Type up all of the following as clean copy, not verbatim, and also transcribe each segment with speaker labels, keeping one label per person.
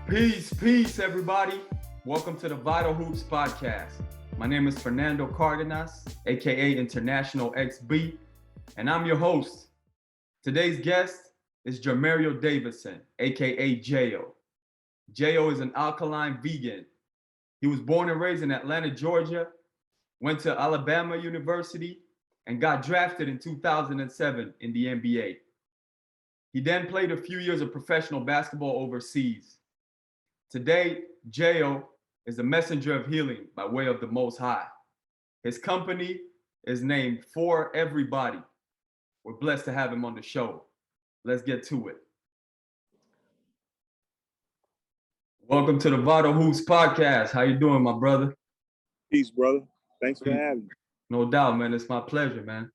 Speaker 1: Peace, everybody. Welcome to the VITAL HOOPS Podcast. My name is Fernando Cardenas, aka International XB, and I'm your host. Today's guest is Jermareo Davidson, aka J.O. J.O. is an alkaline vegan. He was born and raised in Atlanta, Georgia, went to Alabama University, and got drafted in 2007 in the NBA. He then played a few years of professional basketball overseas. Today, J.O. is a messenger of healing by way of the Most High. His company is named For Everybody. We're blessed to have him on the show. Let's get to it. Welcome to the VITAL HOOPS Podcast. How you doing, my brother?
Speaker 2: Peace, brother. Thanks for having me.
Speaker 1: No doubt, man. It's my pleasure, man.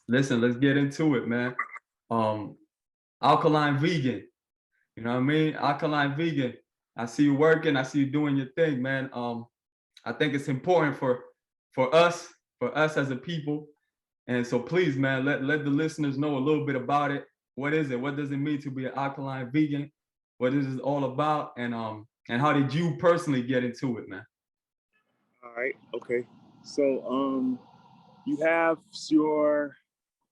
Speaker 1: Listen, let's get into it, man. Alkaline vegan. You know what I mean? Alkaline vegan. I see you working. I see you doing your thing, man. I think it's important for us as a people. And so please, man, let the listeners know a little bit about it. What is it? What does it mean to be an alkaline vegan? What is it all about? And how did you personally get into it, man?
Speaker 2: All right. Okay. So you have your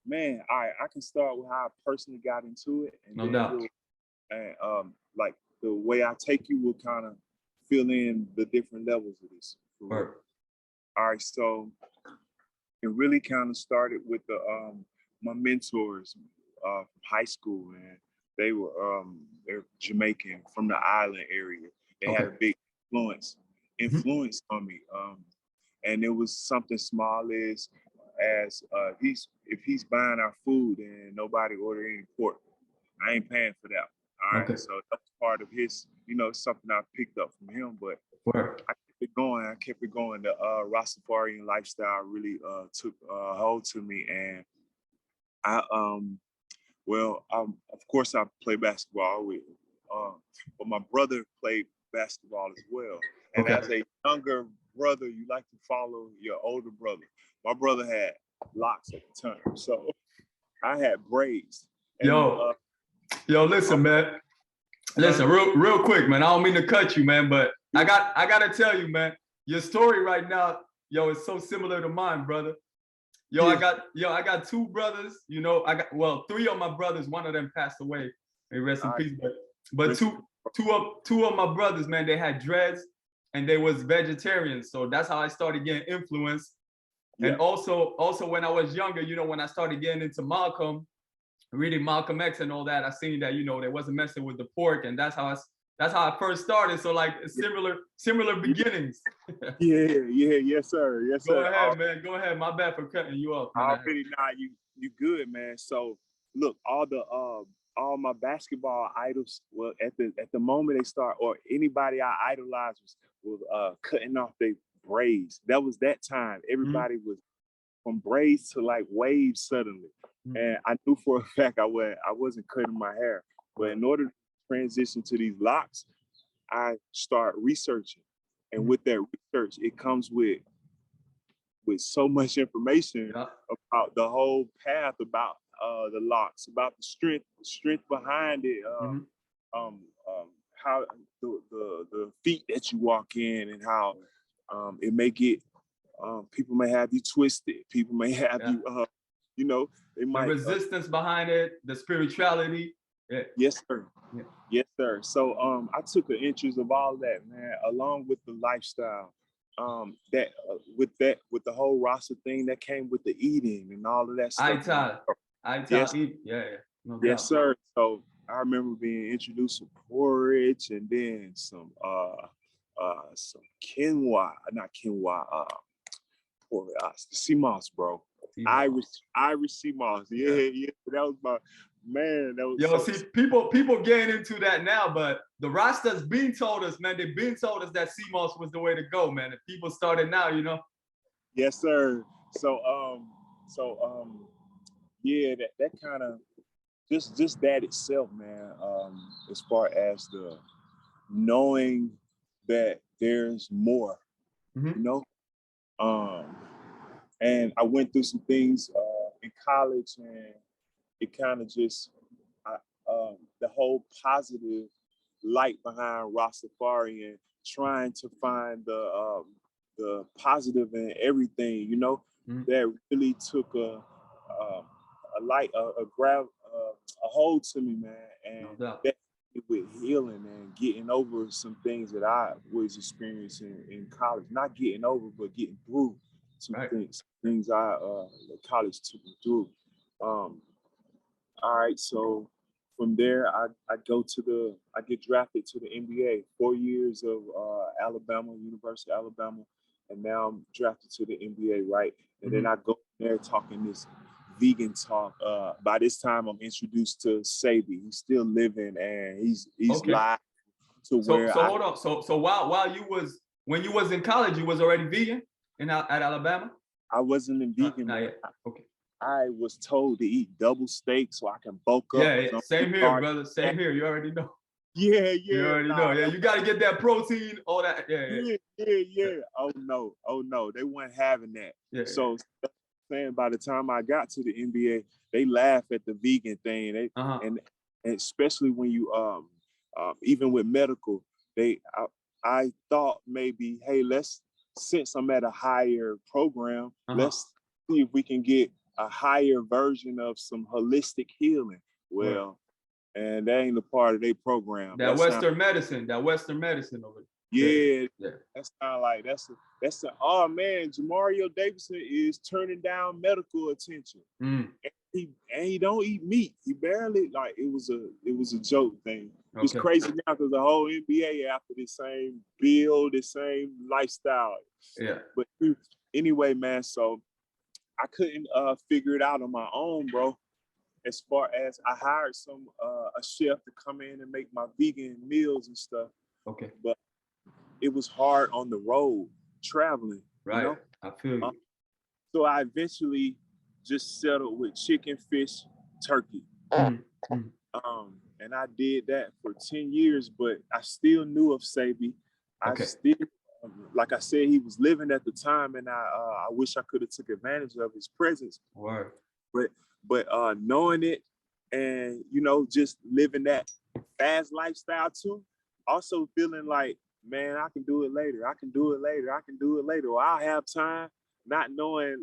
Speaker 2: man. All right. I can start with how I personally got into it, and
Speaker 1: No doubt.
Speaker 2: Like the way I take you will kind of fill in the different levels of this.
Speaker 1: Perfect.
Speaker 2: All right. So it really kind of started with my mentors from high school, and they're Jamaican from the island area. They had a big influence on me. And it was something small as if he's buying our food and nobody ordered any pork, I ain't paying for that. All right. So that's part of his, something I picked up from him. But I kept it going. The Rastafarian lifestyle really took a hold to me, and of course I play basketball with, but my brother played basketball as well. And as a younger brother, you like to follow your older brother. My brother had locks at the time, so I had braids. And,
Speaker 1: Listen, man. Listen, real quick, man. I don't mean to cut you, man, but I gotta tell you, man. Your story right now, is so similar to mine, brother. I got two brothers. I got three of my brothers. One of them passed away. May rest in peace. But two of my brothers, man, they had dreads and they was vegetarians. So that's how I started getting influenced. Yeah. And also when I was younger, when I started getting into reading Malcolm X and all that, I seen that they wasn't messing with the pork, and that's how I first started. So like similar beginnings.
Speaker 2: Yes sir.
Speaker 1: Go ahead, man. Go ahead. My bad for cutting you off.
Speaker 2: Already not. You good, man. So look, all my basketball idols, well, at the moment they start, or anybody I idolized was cutting off their braids. That was that time. Everybody was from braids to like waves suddenly. And I knew for a fact I wasn't cutting my hair. But in order to transition to these locks, I start researching. And with that research, it comes with so much information about the whole path, about the locks, about the strength behind it, how the feet that you walk in, and how it may get people may have you twisted, people may have you they might
Speaker 1: the resistance behind it, the spirituality.
Speaker 2: Yes sir. Yes sir. So I took an interest of all that, man, along with the lifestyle, with the whole Rasta thing that came with the eating and all of that stuff.
Speaker 1: Yes. No doubt.
Speaker 2: Yes sir. So I remember being introduced to porridge, and then some quinoa, not quinoa, sea moss, bro. Irish sea moss. Yeah. That was my man. That was
Speaker 1: see, people getting into that now, but the Rastas been told us, man. They've been told us that sea moss was the way to go, man. If people started now,
Speaker 2: Yes, sir. So that kind of just that itself, man. As far as the knowing that there's more, and I went through some things in college, and it kind of just the whole positive light behind Rastafarian, trying to find the positive in everything, you know, that really took a hold to me, man, and that with healing and getting over some things that I was experiencing in college, not getting over, but getting through some things college took me through. All right, so from there, I get drafted to the NBA, 4 years of University of Alabama, and now I'm drafted to the NBA, right? And then I go there talking this vegan talk. By this time, I'm introduced to Sebi. He's still living, and he's live to where.
Speaker 1: So hold on. So when you was in college, you was already vegan at Alabama?
Speaker 2: I wasn't in vegan.
Speaker 1: Not yet. Okay.
Speaker 2: I was told to eat double steak so I can bulk up.
Speaker 1: Yeah. Same here, brother. Same here. You already know.
Speaker 2: Yeah.
Speaker 1: You already know. Yeah, you got to get that protein, all that.
Speaker 2: Yeah. Oh no, they weren't having that.
Speaker 1: Yeah.
Speaker 2: So saying by the time I got to the NBA, they laugh at the vegan thing. And especially when you even with medical, I thought maybe, hey, since I'm at a higher program, let's see if we can get a higher version of some holistic healing. Well, and that ain't a part of their program.
Speaker 1: That Western medicine over
Speaker 2: there. Yeah. That's kind of like that's oh man, Jermareo Davidson is turning down medical attention. And he don't eat meat. He barely, like, it was a joke thing. It's crazy now because the whole NBA after the same build, the same lifestyle.
Speaker 1: Yeah.
Speaker 2: But anyway, man, so I couldn't figure it out on my own, bro. As far as I hired a chef to come in and make my vegan meals and stuff.
Speaker 1: Okay.
Speaker 2: But it was hard on the road traveling.
Speaker 1: Right.
Speaker 2: You know?
Speaker 1: I feel you.
Speaker 2: So I eventually just settled with chicken, fish, turkey. And I did that for 10 years, but I still knew of Sebi. I still, like I said, he was living at the time, and I wish I could have took advantage of his presence.
Speaker 1: Word.
Speaker 2: But knowing it and, you know, just living that fast lifestyle too, also feeling like, man, I can do it later. Or I'll have time, not knowing,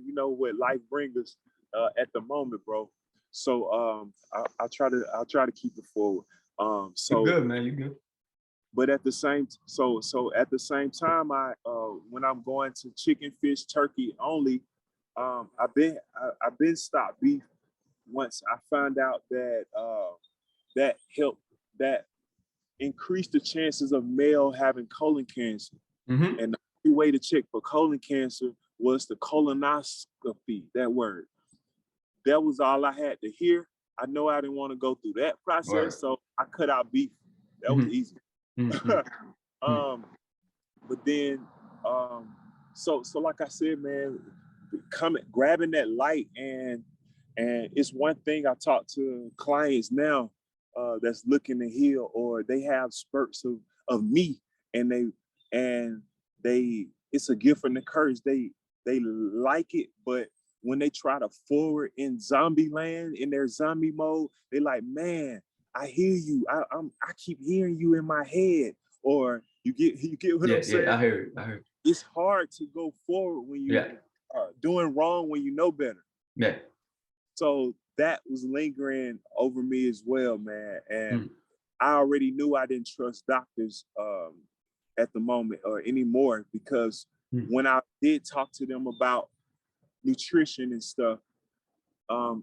Speaker 2: you know, what life brings us at the moment, bro. So I'll try to keep it forward. So
Speaker 1: you're good, man. You good.
Speaker 2: But at the same time, I when I'm going to chicken, fish, turkey only, I've been stopped beef once I found out that that increased the chances of male having colon cancer. And the only way to check for colon cancer was the colonoscopy, that word. That was all I had to hear. I know I didn't want to go through that process, so I cut out beef. That was easy. But then, so like I said, man, grabbing that light, and it's one thing I talk to clients now that's looking to heal, or they have spurts of me, and they it's a gift and a curse. They like it, but when they try to forward in zombie land, in their zombie mode, they like, man, I hear you. I keep hearing you in my head. Or you get what I'm saying?
Speaker 1: Yeah, I heard it.
Speaker 2: It's hard to go forward when you doing wrong when you know better.
Speaker 1: Yeah.
Speaker 2: So that was lingering over me as well, man. And I already knew I didn't trust doctors at the moment or anymore, because when I did talk to them about nutrition and stuff,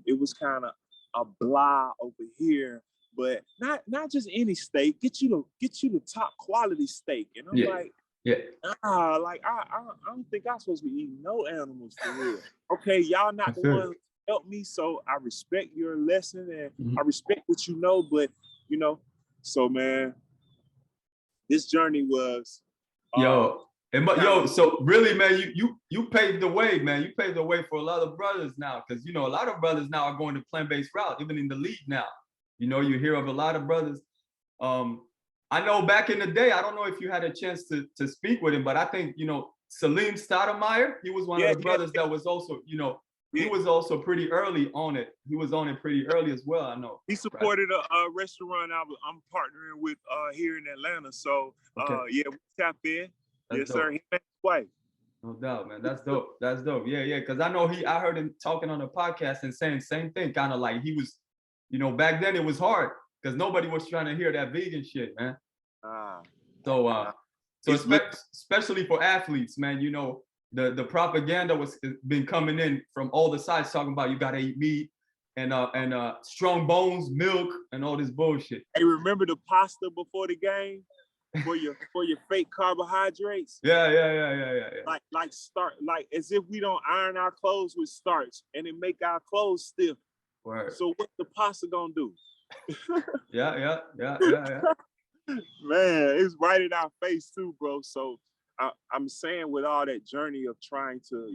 Speaker 2: it was kind of a blah over here, but not just any steak. Get you the top quality steak, and I'm like, I don't think I'm supposed to be eating no animals for real. Okay, y'all not the ones to help me, so I respect your lesson and I respect what you know, but you know, so man, this journey was
Speaker 1: so really, man, you paved the way, man. You paved the way for a lot of brothers now, because you know a lot of brothers now are going the plant-based route, even in the league now. You know, you hear of a lot of brothers. I know back in the day, I don't know if you had a chance to speak with him, but I think, you know, Salim Stoudemire, he was one of the brothers that was also, you know, he was also pretty early on it. He was on it pretty early as well, I know.
Speaker 2: He supported a restaurant I'm partnering with here in Atlanta. So yeah, we tapped in.
Speaker 1: That's
Speaker 2: yes,
Speaker 1: dope.
Speaker 2: sir. He met his wife.
Speaker 1: No doubt, man. That's dope. That's dope. Yeah. Because I know I heard him talking on the podcast and saying same thing, kind of like he was, back then it was hard because nobody was trying to hear that vegan shit, man. So especially for athletes, man, the propaganda was been coming in from all the sides talking about you gotta eat meat and strong bones, milk, and all this bullshit.
Speaker 2: Hey, remember the pasta before the game for your fake carbohydrates?
Speaker 1: Yeah.
Speaker 2: Like as if we don't iron our clothes with starch and it make our clothes stiff.
Speaker 1: Word.
Speaker 2: So what the pasta gonna do?
Speaker 1: Yeah.
Speaker 2: Man, it's right in our face too, bro. So I'm saying with all that journey of trying to,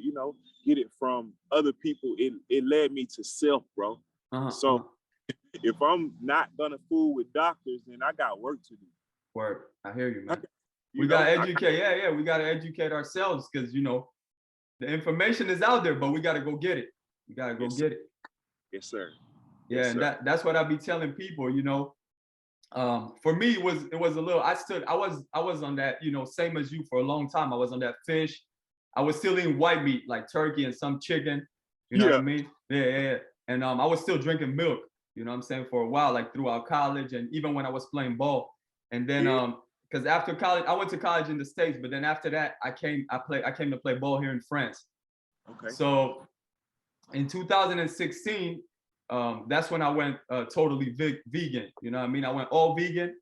Speaker 2: get it from other people, it led me to self, bro. So if I'm not gonna fool with doctors, then I got work to do.
Speaker 1: Word. I hear you, man. We gotta educate. Yeah. We gotta educate ourselves because the information is out there, but we gotta go get it. We gotta go get it.
Speaker 2: Yes, sir.
Speaker 1: Yeah, and that's what I be telling people. For me, it was a little. I was on that. Same as you for a long time. I was on that fish. I was still eating white meat like turkey and some chicken. You know what I mean? Yeah. And I was still drinking milk. You know what I'm saying, for a while, like throughout college and even when I was playing ball. And then because after college, I went to college in the States, but then after that, I came to play ball here in France. Okay. So in 2016, that's when I went totally vegan. You know what I mean? I went all vegan,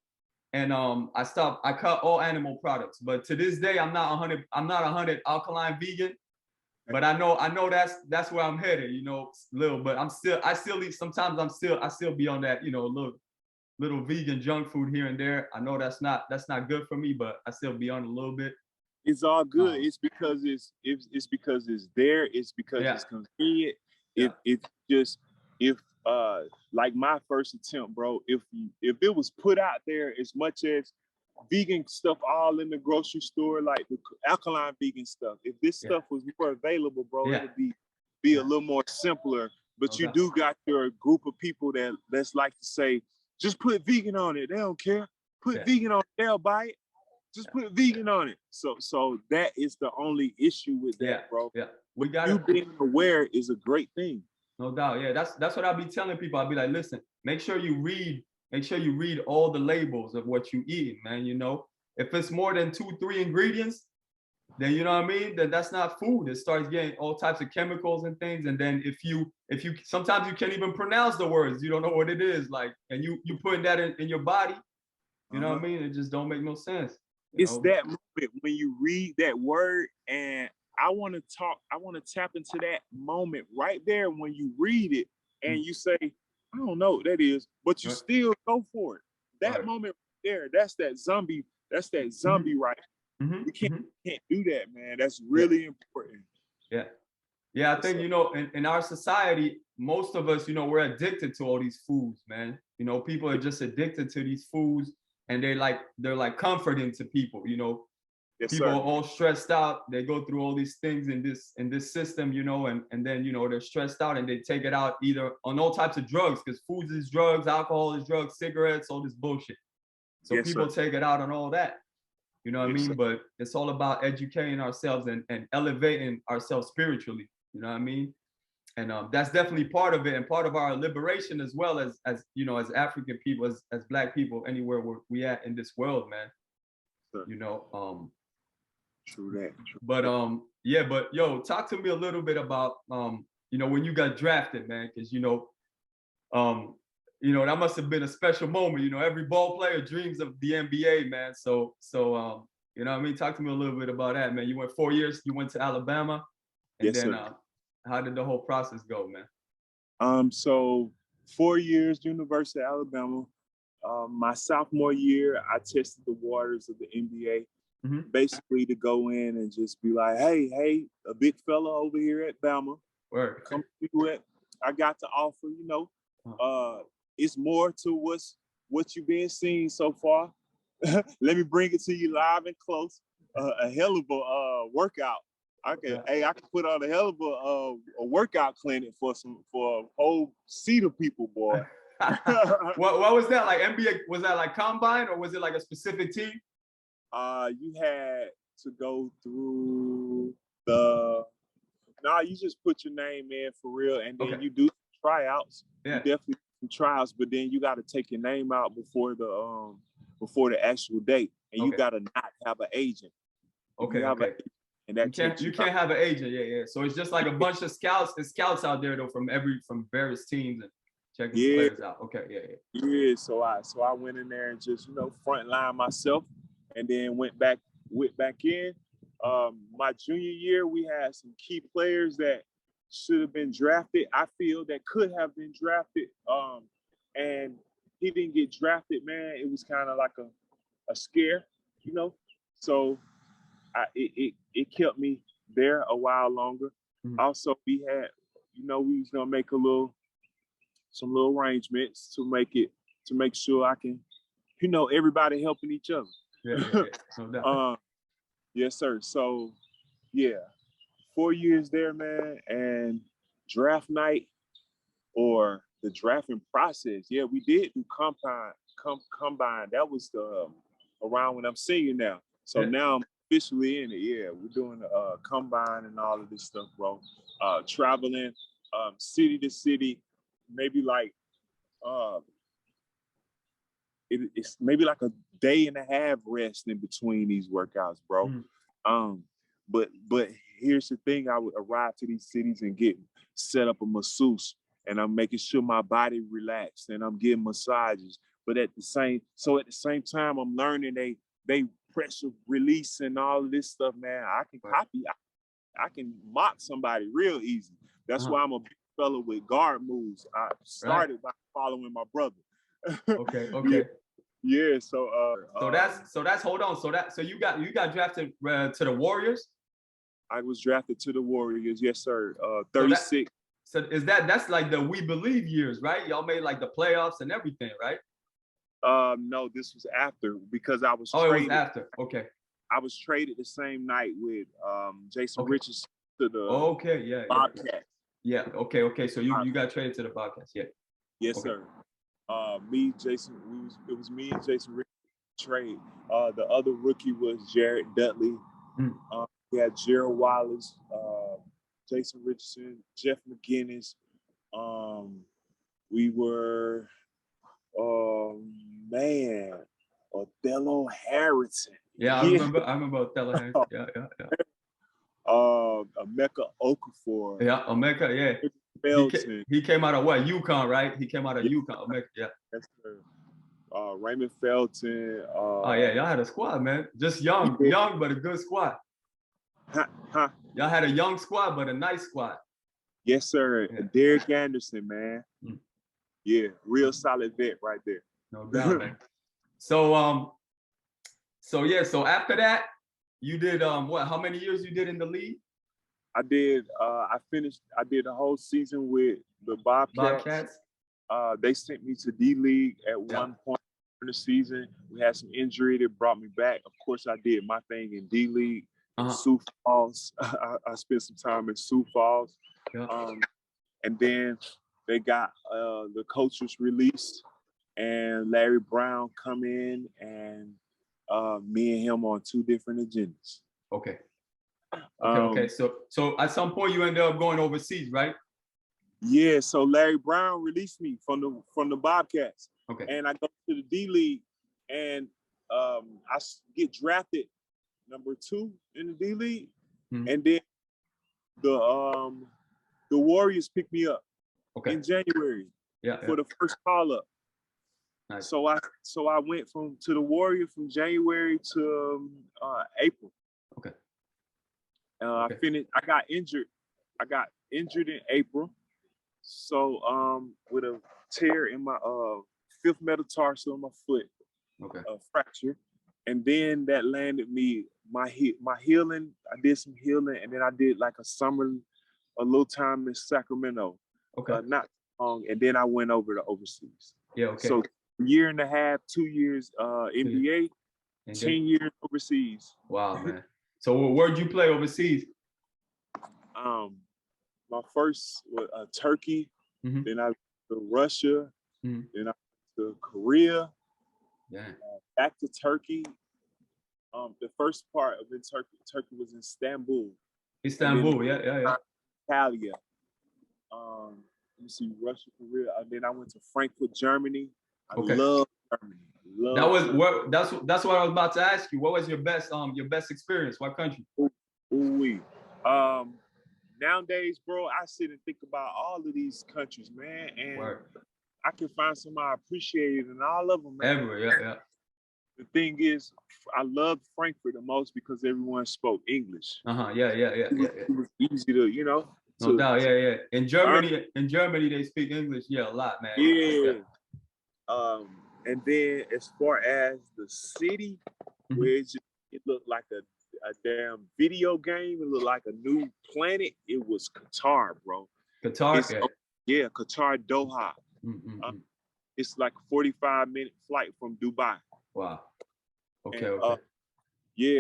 Speaker 1: and I cut all animal products. But to this day, I'm not 100 alkaline vegan. But I know that's where I'm headed. Little, but I still eat. Sometimes I still be on that. Little vegan junk food here and there. I know that's not good for me, but I still be on a little bit.
Speaker 2: It's all good. It's because it's there. It's because it's convenient. If like my first attempt, bro, if it was put out there as much as vegan stuff all in the grocery store, like the alkaline vegan stuff, if this stuff was more available, bro, it'd be a little more simpler. But you do got your group of people that's like to say, just put vegan on it. They don't care. Put vegan on it. They'll buy it. Just put vegan on it. So that is the only issue with that, bro.
Speaker 1: Yeah. We got
Speaker 2: you being aware is a great thing.
Speaker 1: No doubt. Yeah, that's what I'll be telling people. I'll be like, listen, make sure you read all the labels of what you eating, man. If it's more than 2-3 ingredients, then you know what I mean? Then that's not food. It starts getting all types of chemicals and things. And then if you sometimes you can't even pronounce the words, you don't know what it is, like, and you putting that in your body, you know what I mean? It just don't make no sense.
Speaker 2: It's that moment when you read that word, and I want to tap into that moment right there when you read it and you say, I don't know what that is, but you still go for it. That moment right there, that's that zombie right. You can't do that, man. That's really important.
Speaker 1: Yeah. I think, in our society, most of us, we're addicted to all these foods, man. People are just addicted to these foods, and they're like comforting to people. People are all stressed out. They go through all these things in this system, and then they're stressed out and they take it out either on all types of drugs, because food is drugs, alcohol is drugs, cigarettes, all this bullshit. So people take it out on all that. You know what I mean? But it's all about educating ourselves and elevating ourselves spiritually. You know what I mean? And that's definitely part of it, and part of our liberation as well as as African people, as Black people, anywhere where we at in this world, man.
Speaker 2: True that.
Speaker 1: But but yo, talk to me a little bit about when you got drafted, man, because that must have been a special moment. Every ball player dreams of the NBA, man. So you know what I mean? Talk to me a little bit about that, man. You went 4 years, you went to Alabama, and then how did the whole process go, man?
Speaker 2: So 4 years, University of Alabama. My sophomore year, I tested the waters of the NBA. Basically to go in and just be like, hey, a big fella over here at Bama, come see what I got to offer. It's more to what you've been seeing so far. Let me bring it to you live and close. A hell of a workout I can put on a hell of a workout clinic for a whole seat of people, boy.
Speaker 3: What was that like? NBA? Was that like combine or was it like a specific team?
Speaker 2: You had to go through you just put your name in for real, and then you do tryouts.
Speaker 3: Yeah.
Speaker 2: You definitely do tryouts, but then you got to take your name out before the actual date, and you got to not have an agent.
Speaker 3: Okay.
Speaker 2: And that
Speaker 3: you can't have an agent. Yeah. So it's just like a bunch of scouts out there though from various teams and checking players out. Okay. Yeah.
Speaker 2: Yeah. So I went in there and just frontline myself, and then went back in. My junior year, we had some key players that should have been drafted. I feel that could have been drafted. And he didn't get drafted, man. It was kind of like a scare, So it kept me there a while longer.
Speaker 3: Mm-hmm.
Speaker 2: Also, we had, we was gonna make some little arrangements to make sure I can, everybody helping each other.
Speaker 3: Yeah. No doubt.
Speaker 2: Yes, sir. So, 4 years there, man, and draft night or the drafting process. Yeah, we did do combine. That was around when I'm senior now. So now I'm officially in it. Yeah, we're doing combine and all of this stuff, bro. Traveling city to city, maybe like it's maybe like a day and a half rest in between these workouts, bro. But here's the thing: I would arrive to these cities and get set up a masseuse, and I'm making sure my body relaxed, and I'm getting massages. But at the same time, I'm learning they pressure release and all of this stuff, man. I can copy. I can mock somebody real easy. That's why I'm a big fella with guard moves. I started by following my brother.
Speaker 3: Okay.
Speaker 2: Yeah. So
Speaker 3: that's hold on. So you got drafted to the Warriors?
Speaker 2: I was drafted to the Warriors. Yes, sir. 36.
Speaker 3: So that's like the We Believe years, right? Y'all made like the playoffs and everything, right?
Speaker 2: No, this was after because I was.
Speaker 3: It was after. Okay.
Speaker 2: I was traded the same night with Jason Richardson to the Bobcats.
Speaker 3: Yeah. Okay. So you got traded to the Bobcats. Yeah.
Speaker 2: Yes, sir. Jason. It was me and Jason Richardson trade. The other rookie was Jared Dudley. We had Gerald Wallace, Jason Richardson, Jeff McGinnis. We were, Othello Harrison.
Speaker 3: Yeah, I remember Othello Harrison. Yeah.
Speaker 2: Emeka Okafor.
Speaker 3: Yeah, Emeka, yeah. He came out of what? UConn, right? He came out of UConn. Emeka, yeah. Yes, sir.
Speaker 2: Raymond Felton.
Speaker 3: Y'all had a squad, man. Just young, but a good squad. Y'all had a young squad, but a nice squad.
Speaker 2: Yes, sir. Yeah. Derek Anderson, man. Yeah, real solid vet right there.
Speaker 3: No doubt, man. So after that, you did what? How many years you did in the league?
Speaker 2: I did. I did a whole season with the Bobcats. They sent me to D League at one point in the season. We had some injury that brought me back. Of course, I did my thing in D League. Sioux Falls. I spent some time in Sioux Falls. Yeah. And then they got the coaches released, and Larry Brown come in, and me and him on two different agendas.
Speaker 3: Okay. So at some point you ended up going overseas, right?
Speaker 2: Yeah. So Larry Brown released me from the Bobcats.
Speaker 3: Okay.
Speaker 2: And I go to the D League, and I get drafted number 2 in the D League, and then the Warriors picked me up in January for the first call up. Nice. So I went to the Warriors from January to April.
Speaker 3: Okay.
Speaker 2: I finished. I got injured. In April. So with a tear in my 5th metatarsal in my foot, fracture, and then that landed me my healing. I did some healing, and then I did like a little time in Sacramento.
Speaker 3: Okay.
Speaker 2: Not long, and then I went over to overseas.
Speaker 3: Yeah. Okay.
Speaker 2: So 1.5 years, 2 years NBA, 10 years overseas.
Speaker 3: Wow, man. So where'd you play overseas?
Speaker 2: My first was Turkey,
Speaker 3: Mm-hmm.
Speaker 2: then I went to Russia,
Speaker 3: Mm-hmm.
Speaker 2: then I went to Korea,
Speaker 3: Yeah.
Speaker 2: back to Turkey. The first part of it, Turkey was in Istanbul.
Speaker 3: Istanbul, yeah.
Speaker 2: Italia. Let me see, Russia, Korea. And then I went to Frankfurt, Germany. I love Germany.
Speaker 3: That's what I was about to ask you. What was your best experience? What country?
Speaker 2: Ooh-wee. Nowadays, bro, I sit and think about all of these countries, man, and I can find somebody I appreciate in all of them, man.
Speaker 3: Everywhere, yeah.
Speaker 2: The thing is, I loved Frankfurt the most because everyone spoke English.
Speaker 3: Yeah.
Speaker 2: It was easy to,
Speaker 3: No doubt, yeah. In Germany, they speak English, a lot, man.
Speaker 2: Yeah. And then as far as the city, where it looked like a damn video game, it looked like a new planet. It was Qatar, bro.
Speaker 3: Qatar,
Speaker 2: Qatar, Doha. It's like a 45-minute flight from Dubai.
Speaker 3: Wow. Okay.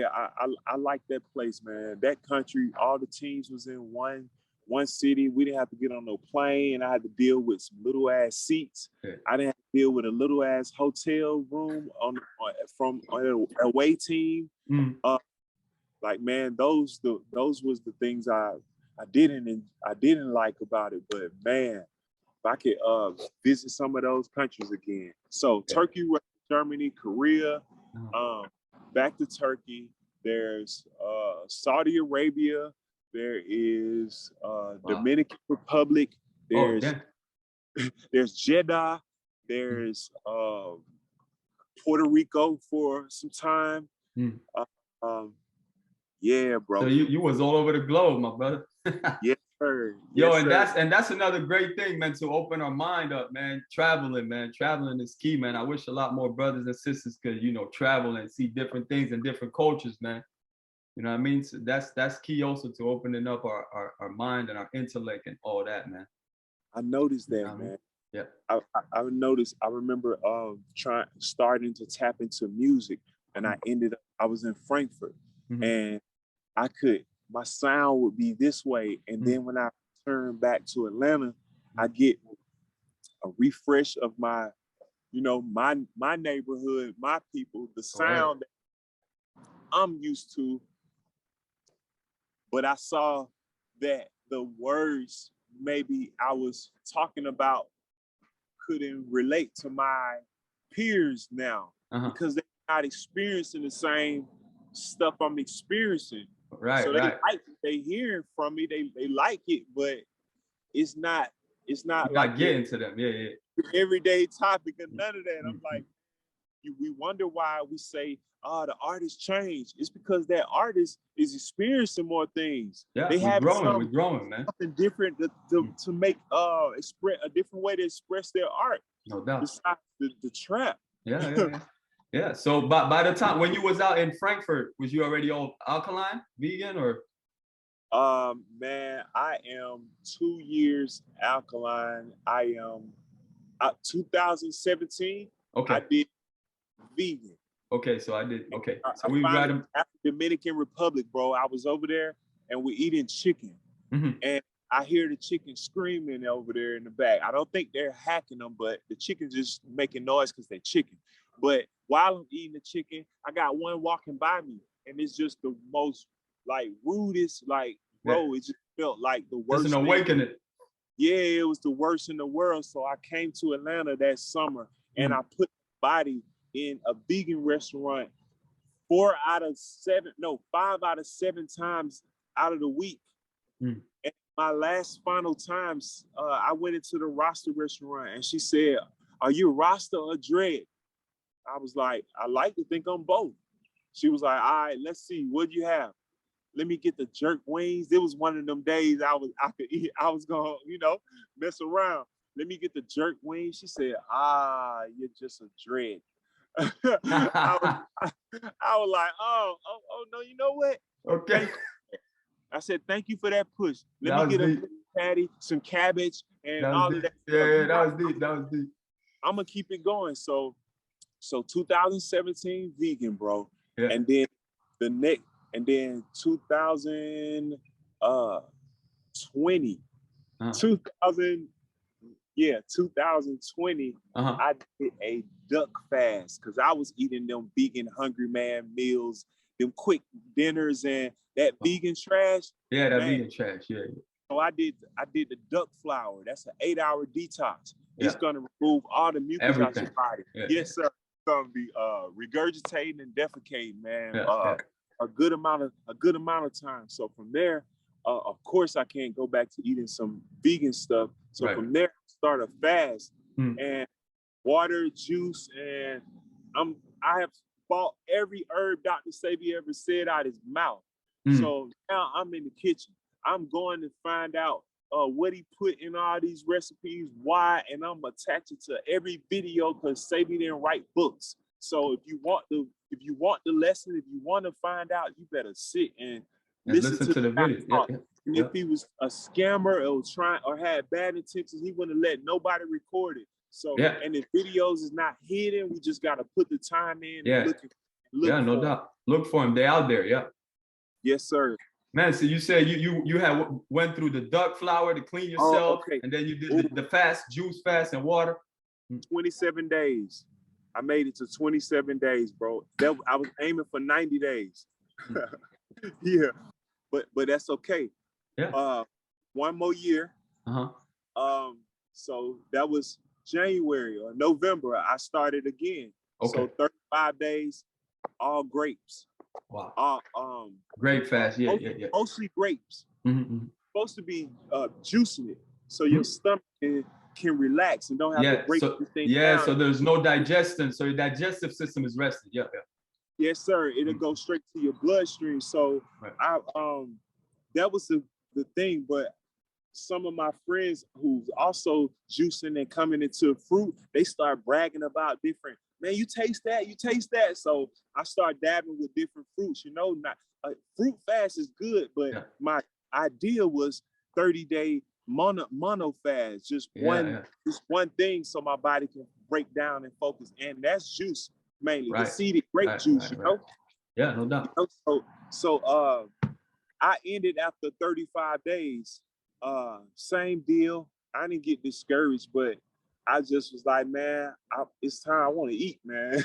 Speaker 2: I like that place, man. That country, all the teams was in one city. We didn't have to get on no plane. I had to deal with some little ass seats. Yeah. I didn't have to deal with a little ass hotel room from an away team. Like, man, those was the things I didn't like about it. But man, if I could visit some of those countries again. So Turkey, Germany, Korea, back to Turkey. There's Saudi Arabia. There is Dominican Republic. There's Jeddah. There's Puerto Rico for some time. Yeah, bro.
Speaker 3: So you was all over the globe, my brother.
Speaker 2: Yes, sir.
Speaker 3: Yo, and that's another great thing, man, to open our mind up, man. Traveling is key, man. I wish a lot more brothers and sisters could, travel and see different things and different cultures, man. You know what I mean? So that's key also to opening up our mind and our intellect and all that, man.
Speaker 2: I noticed that, man.
Speaker 3: Yeah.
Speaker 2: I noticed. I remember starting to tap into music, and I was in Frankfurt, and my sound would be this way, and then when I turn back to Atlanta, I get a refresh of my neighborhood, my people, the sound that I'm used to. But I saw that the words maybe I was talking about couldn't relate to my peers now because they're not experiencing the same stuff I'm experiencing.
Speaker 3: Right.
Speaker 2: So they hearing from me, they like it, but it's not like
Speaker 3: getting to them. Yeah.
Speaker 2: Everyday topic and none of that. I'm like, we wonder why we say, the artist changed. It's because that artist is experiencing more things.
Speaker 3: Yeah, we're growing, man.
Speaker 2: Something different to make express a different way to express their art.
Speaker 3: No doubt.
Speaker 2: Besides the trap.
Speaker 3: Yeah. So by the time when you was out in Frankfurt, was you already all alkaline, vegan, or?
Speaker 2: Man, I am 2 years alkaline. I am 2017. Okay. I did vegan.
Speaker 3: Okay, so I did. Okay, so
Speaker 2: we got him after Dominican Republic, bro. I was over there and we're eating chicken, and I hear the chicken screaming over there in the back. I don't think they're hacking them, but the chicken's just making noise because they're chicken. But while I'm eating the chicken, I got one walking by me, and it's just the most rudest, bro. It just felt like the worst.
Speaker 3: It's an awakening.
Speaker 2: Yeah, it was the worst in the world. So I came to Atlanta that summer, and I put body in a vegan restaurant 5 out of 7 times out of the week. And my last final times, I went into the Rasta restaurant and she said, "Are you Rasta or Dread?" I was like, "I like to think I'm both." She was like, "All right, let's see, what'd you have? Let me get the jerk wings." It was one of them days I could eat. I was gonna, mess around. Let me get the jerk wings. She said, "You're just a dread." I was like, oh no, you know what?
Speaker 3: Okay.
Speaker 2: I said, "Thank you for that push. Let me get a patty, some cabbage, and all of that."
Speaker 3: Yeah, that was deep.
Speaker 2: I'm gonna keep it going. So 2017 vegan, bro. Yeah. And then 2000 2020. 2020, I did a duck fast because I was eating them vegan Hungry Man meals, them quick dinners, and that vegan trash.
Speaker 3: Yeah, that vegan trash. Yeah.
Speaker 2: So I did the duck flour. That's an 8-hour detox. It's gonna remove all the mucus out your body. Yes, sir. It's gonna be regurgitating and defecating, man. A good amount of time. So from there, of course, I can't go back to eating some vegan stuff. So from there, start a fast and water, juice, and I have bought every herb Dr. Sebi ever said out his mouth. So now I'm in the kitchen. I'm going to find out what he put in all these recipes, why, and I'm attached to every video because Sebi didn't write books. So if you want the lesson, if you want to find out, you better sit and listen to the video. And if he was a scammer or had bad intentions, he wouldn't let nobody record it. So and the videos is not hidden. We just gotta put the time in and look
Speaker 3: no doubt. Look for them. They're out there,
Speaker 2: Yes, sir.
Speaker 3: Man, so you said you had went through the duck flour to clean yourself, and then you did the fast, juice fast and water.
Speaker 2: 27 days. I made it to 27 days, bro. I was aiming for 90 days. But that's okay. One more year. So that was January or November. I started again. So 35 days, all grapes.
Speaker 3: Wow. Grape fast,
Speaker 2: mostly grapes. Supposed to be juicing it so your stomach can relax and don't have to break the thing down.
Speaker 3: So there's no digestion, so your digestive system is rested.
Speaker 2: Yes, sir. It'll go straight to your bloodstream. So that was the thing. But some of my friends who's also juicing and coming into fruit, they start bragging about different. Man, you taste that. So I start dabbing with different fruits. Not fruit fast is good, but my idea was 30-day mono fast, just one thing, so my body can break down and focus. And that's juice mainly, the seeded grape juice.
Speaker 3: Yeah, no doubt.
Speaker 2: So I ended after 35 days. Same deal. I didn't get discouraged, but I just was like, man, it's time. I want to eat, man.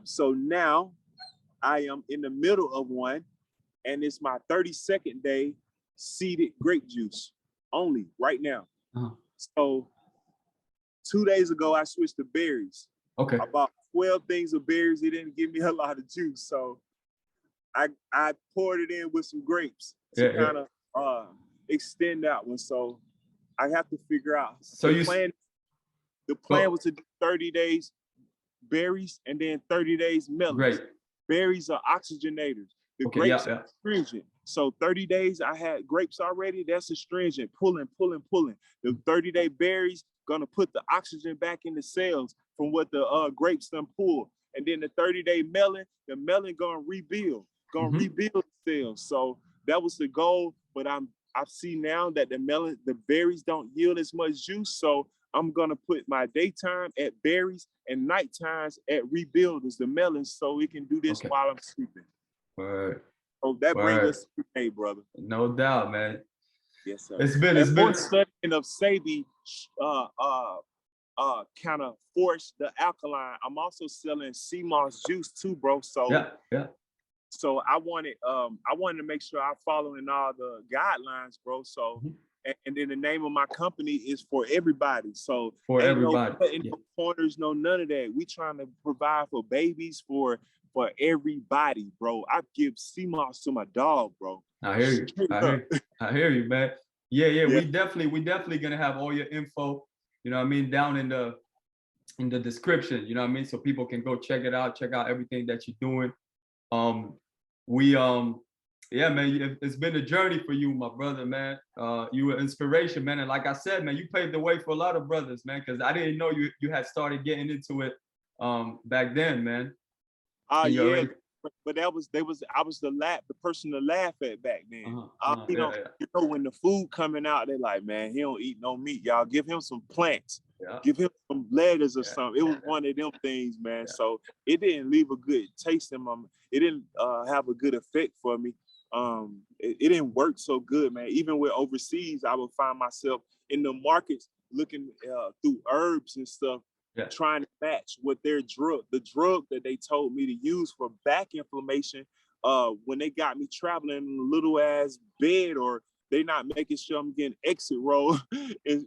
Speaker 2: So now I am in the middle of one, and it's my 32nd day seeded grape juice only right now. So 2 days ago, I switched to berries.
Speaker 3: Okay.
Speaker 2: I bought 12 things of berries. It didn't give me a lot of juice, so I poured it in with some grapes to kind of extend that one. So I have to figure out. So the plan was to do 30 days berries and then 30 days melons.
Speaker 3: Great.
Speaker 2: Berries are oxygenators. The grapes are astringent. So 30 days I had grapes already. That's astringent, pulling. The 30-day berries gonna put the oxygen back in the cells from what the grapes done pull. And then the 30-day melon, the melon gonna rebuild the cells. So that was the goal. But I see now that the berries don't yield as much juice. So I'm gonna put my daytime at berries and night times at rebuilders, the melons, so we can do this while I'm sleeping.
Speaker 3: Word.
Speaker 2: So that brings us to today, brother.
Speaker 3: No doubt, man.
Speaker 2: Yes, sir.
Speaker 3: It's been
Speaker 2: studying of Sebi kind of forced the alkaline. I'm also selling sea moss juice too, bro. So So I wanted to make sure I'm following all the guidelines, bro. So and then the name of my company is For Everybody. So
Speaker 3: For everybody.
Speaker 2: No corners, no none of that. We trying to provide for babies, for everybody, bro. I give sea moss to my dog, bro.
Speaker 3: I hear you. I hear you, man. Yeah. We definitely gonna have all your info, down in the description, so people can go check it out, check out everything that you're doing. Man, it's been a journey for you, my brother, man. You were inspiration, man. And like I said, man, you paved the way for a lot of brothers, man, because I didn't know you had started getting into it back then, man.
Speaker 2: But I was the person to laugh at back then. When the food coming out, they're like, man, he don't eat no meat. Y'all give him some plants. Give him some lettuce or something. It was one of them things, man. So it didn't leave a good taste in my mouth. It didn't have a good effect for me. it didn't work so good, man. Even with overseas, I would find myself in the markets looking through herbs and stuff, trying to match what the drug that they told me to use for back inflammation. When they got me traveling in a little ass bed, or they not making sure I'm getting exit roll, and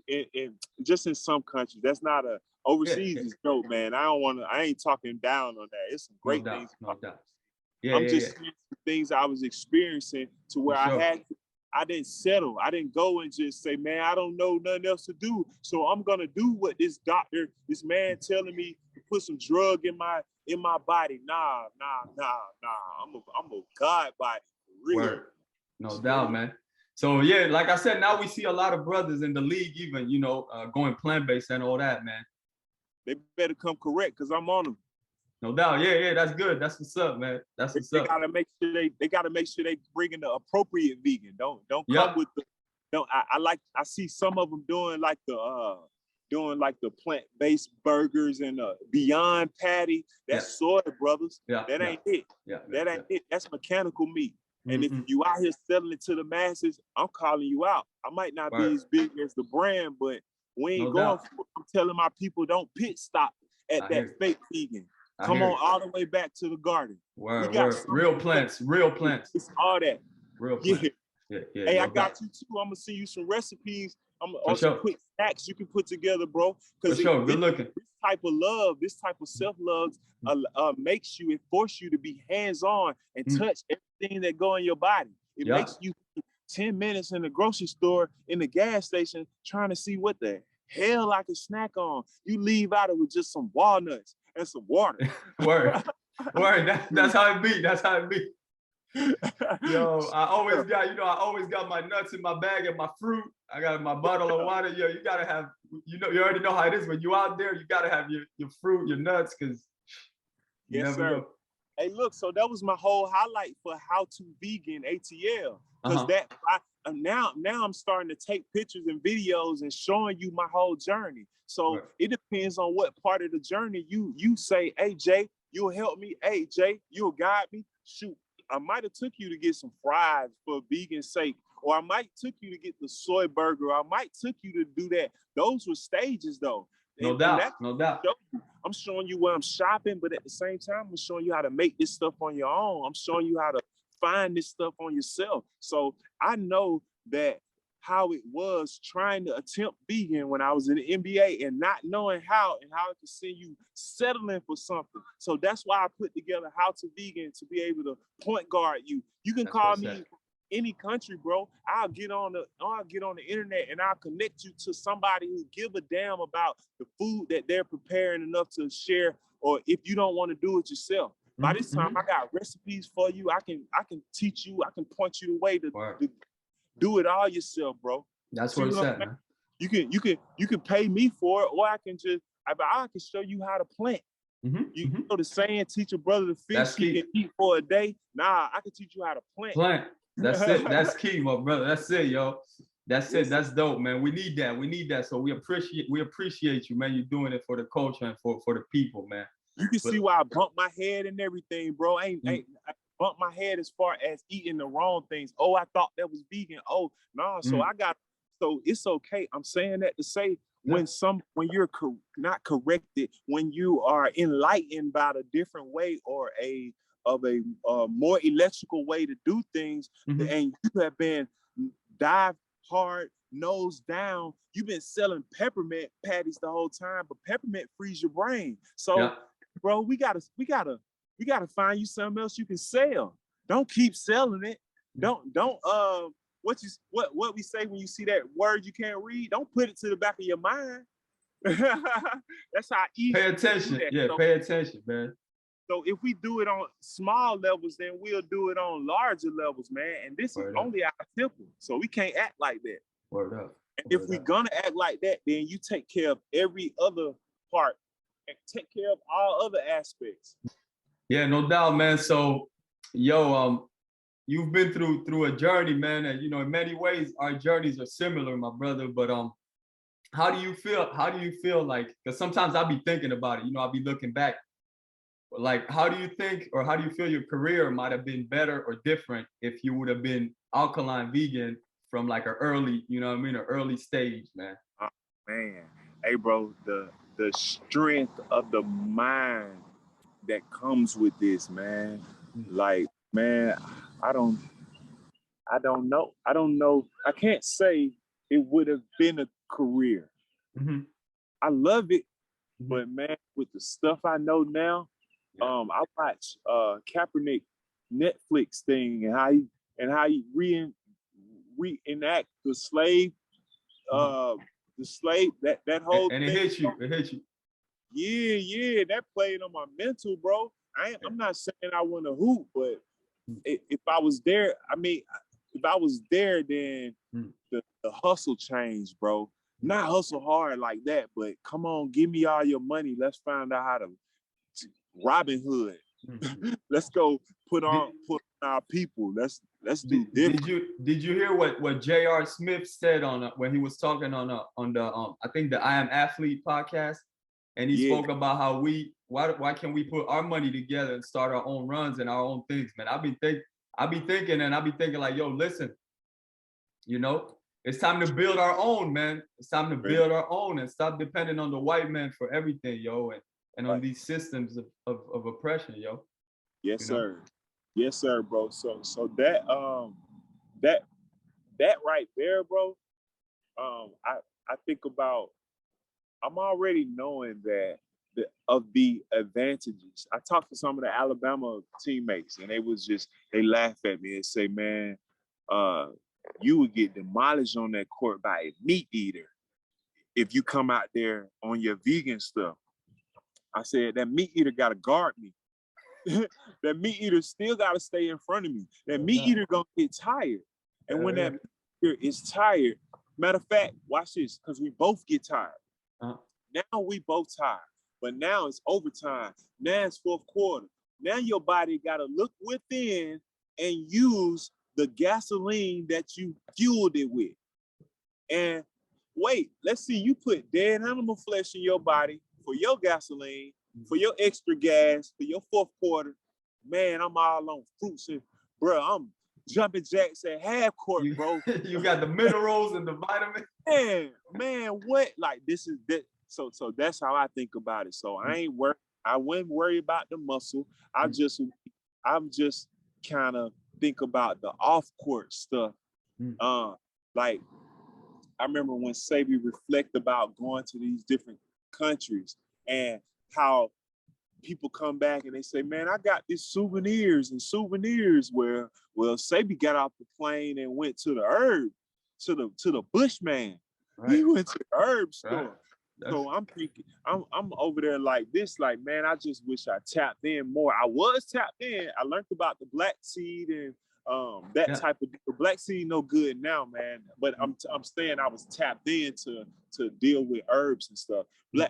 Speaker 2: just in some countries, that's not a overseas is dope, man. I ain't talking down on that. It's some great things.
Speaker 3: No doubt.
Speaker 2: I'm just saying some things I was experiencing to where I didn't settle. I didn't go and just say, man, I don't know nothing else to do, so I'm gonna do what this man telling me to put some drug in my body. Nah. I'm a God body, for real.
Speaker 3: Word. No doubt, man. So yeah, like I said, now we see a lot of brothers in the league, even going plant-based and all that, man.
Speaker 2: They better come correct, because I'm on them.
Speaker 3: No doubt. Yeah, that's good. That's what's up, man. That's what's up.
Speaker 2: They gotta make sure they bring in the appropriate vegan. Don't come with the. I see some of them doing like the plant-based burgers and Beyond Patty. That's soy, brothers. That ain't it. That ain't it. That's mechanical meat. And if you out here selling it to the masses, I'm calling you out. I might not be as big as the brand, but we ain't going for it. I'm telling my people, don't pit stop at that fake vegan. Come on all the way back to the garden.
Speaker 3: Word. Real plants.
Speaker 2: It's all that.
Speaker 3: Real plants. Yeah.
Speaker 2: Hey, I got you too. I'm gonna send you some recipes. I'm some quick snacks you can put together, bro. Because
Speaker 3: good looking.
Speaker 2: This type of self-love it forces you to be hands-on and touch everything that go in your body. It makes you 10 minutes in the grocery store, in the gas station, trying to see what the hell I can snack on. You leave out of with just some walnuts and some water.
Speaker 3: Word. That's how it be. Yo, I always got my nuts in my bag and my fruit. I got my bottle of water. Yo, you gotta have, you already know how it is. When you out there, you gotta have your fruit, your nuts, because you never know.
Speaker 2: Hey, look, so that was my whole highlight for How to Vegan ATL. Because now I'm starting to take pictures and videos and showing you my whole journey. So it depends on what part of the journey you say, hey, Jay, you'll help me. Hey, Jay, you'll guide me. Shoot, I might have took you to get some fries for vegan's sake, or I might took you to get the soy burger. I might took you to do that. Those were stages, though.
Speaker 3: No doubt.
Speaker 2: I'm showing you where I'm shopping, but at the same time, I'm showing you how to make this stuff on your own. I'm showing you how to find this stuff on yourself. So I know that how it was trying to attempt vegan when I was in the NBA and not knowing how and how it could send you settling for something. So that's why I put together How to Vegan to be able to point guard you. You can call me any country, bro. I'll get on the internet and I'll connect you to somebody who give a damn about the food that they're preparing enough to share, or if you don't want to do it yourself. By this time, I got recipes for you. I can teach you. I can point you the way to do it all yourself, bro.
Speaker 3: That's what it's at, man.
Speaker 2: You can pay me for it, or I can show you how to plant. You know the saying, teach a brother to fish, he can eat for a day. Nah, I can teach you how to plant.
Speaker 3: That's it. That's key, my brother. That's it, yo. That's it. That's dope, man. We need that. So we appreciate you, man. You're doing it for the culture and for the people, man.
Speaker 2: You can see why I bumped my head and everything, bro. I bumped my head as far as eating the wrong things. Oh, I thought that was vegan. Oh, no. So so it's okay. I'm saying that to say when you're not corrected, when you are enlightened by a different way or a more electrical way to do things, and you have been dive hard, nose down, you've been selling peppermint patties the whole time, but peppermint frees your brain. So, bro, we gotta find you something else you can sell. Don't keep selling it. Don't what we say when you see that word you can't read, don't put it to the back of your mind. That's how easy.
Speaker 3: Pay attention. Pay attention, man.
Speaker 2: So if we do it on small levels, then we'll do it on larger levels, man. And this is only our temple. So we can't act like that.
Speaker 3: Word up.
Speaker 2: And if we're gonna act like that, then you take care of every other part and take care of all other aspects.
Speaker 3: Yeah, no doubt, man. So, yo, you've been through a journey, man, and in many ways our journeys are similar, my brother. But how do you feel like? Because sometimes I'll be thinking about it. I'll be looking back like, how do you think, or how do you feel your career might have been better or different if you would have been alkaline vegan from like an early, you know what I mean, an early stage, man?
Speaker 2: Oh, man. Hey, bro, the strength of the mind that comes with this, man. Like, man, I don't know. I don't know. I can't say it would have been a career.
Speaker 3: Mm-hmm.
Speaker 2: I love it, but man, with the stuff I know now, I watch Kaepernick Netflix thing and how he reenact the slave that whole
Speaker 3: and
Speaker 2: thing.
Speaker 3: It hit you.
Speaker 2: Yeah, that played on my mental, bro. I'm not saying I want to hoop, but if I was there, then the hustle changed, bro. Not hustle hard like that, but come on, give me all your money. Let's find out how to Robin Hood. Let's go put on our people. Let's do different.
Speaker 3: Did you hear what J.R. Smith said on when he was talking on the I think the I Am Athlete podcast, and he spoke about how why can't we put our money together and start our own runs and our own things, man. I be thinking like, yo, listen, you know, it's time to build our own, man. It's time to build our own and stop depending on the white man for everything, yo, and on these systems of oppression, yo.
Speaker 2: Yes, sir. Yes, sir, bro. So that right there, bro. I think about, I'm already knowing that of the advantages. I talked to some of the Alabama teammates, and they laugh at me and say, man, you would get demolished on that court by a meat eater if you come out there on your vegan stuff. I said, that meat eater got to guard me. That meat eater still got to stay in front of me. That meat eater going to get tired. And when that meat eater is tired, matter of fact, watch this, because we both get tired. Now we both tired. But now it's overtime. Now it's fourth quarter. Now your body got to look within and use the gasoline that you fueled it with. And wait, let's see, you put dead animal flesh in your body for your gasoline, for your extra gas, for your fourth quarter. Man, I'm all on fruits. And, bro, I'm jumping jacks at half court, bro.
Speaker 3: You got the minerals and the vitamins.
Speaker 2: Man, what? Like, this is that. So that's how I think about it. So I wouldn't worry about the muscle. I'm just kind of think about the off-court stuff. Like, I remember when Sebi reflect about going to these different countries and how people come back and they say, man, I got these souvenirs where, well, Sebi got off the plane and went to the herb, to the Bushman. Right. He went to the herb store. Right. So I'm thinking, I'm over there like this, like, man, I just wish I tapped in more. I was tapped in. I learned about the black seed and type of deal. Black seed no good now, man. But I'm saying I was tapped in to deal with herbs and stuff.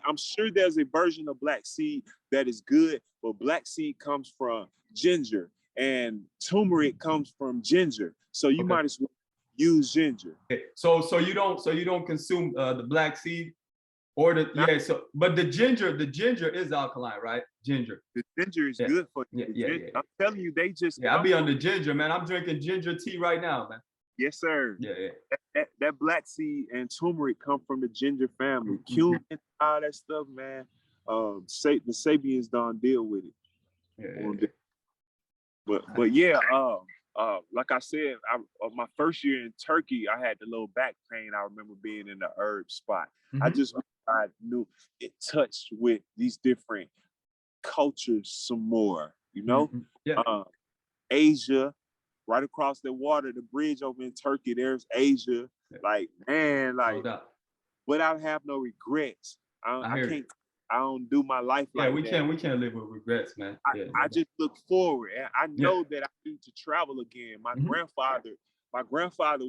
Speaker 2: I'm sure there's a version of black seed that is good, but black seed comes from ginger and turmeric comes from ginger. So you might as well use ginger.
Speaker 3: So you don't consume the black seed? Or but the ginger is alkaline, right? Ginger.
Speaker 2: The ginger is good for you. Yeah. I'm telling you, they just.
Speaker 3: Yeah, I be on the ginger, man. I'm drinking ginger tea right now, man.
Speaker 2: Yes, sir.
Speaker 3: Yeah.
Speaker 2: That black seed and turmeric come from the ginger family. Cumin, all that stuff, man. The Sabians don't deal with it. But yeah, like I said, my first year in Turkey, I had the little back pain. I remember being in the herb spot. I knew it touched with these different cultures some more, you know? Asia, right across the water, the bridge over in Turkey, there's Asia. Like, man, like, but I have no regrets. I don't do my life like that.
Speaker 3: We can't live with regrets, man.
Speaker 2: I just look forward. And I know that I need to travel again. My grandfather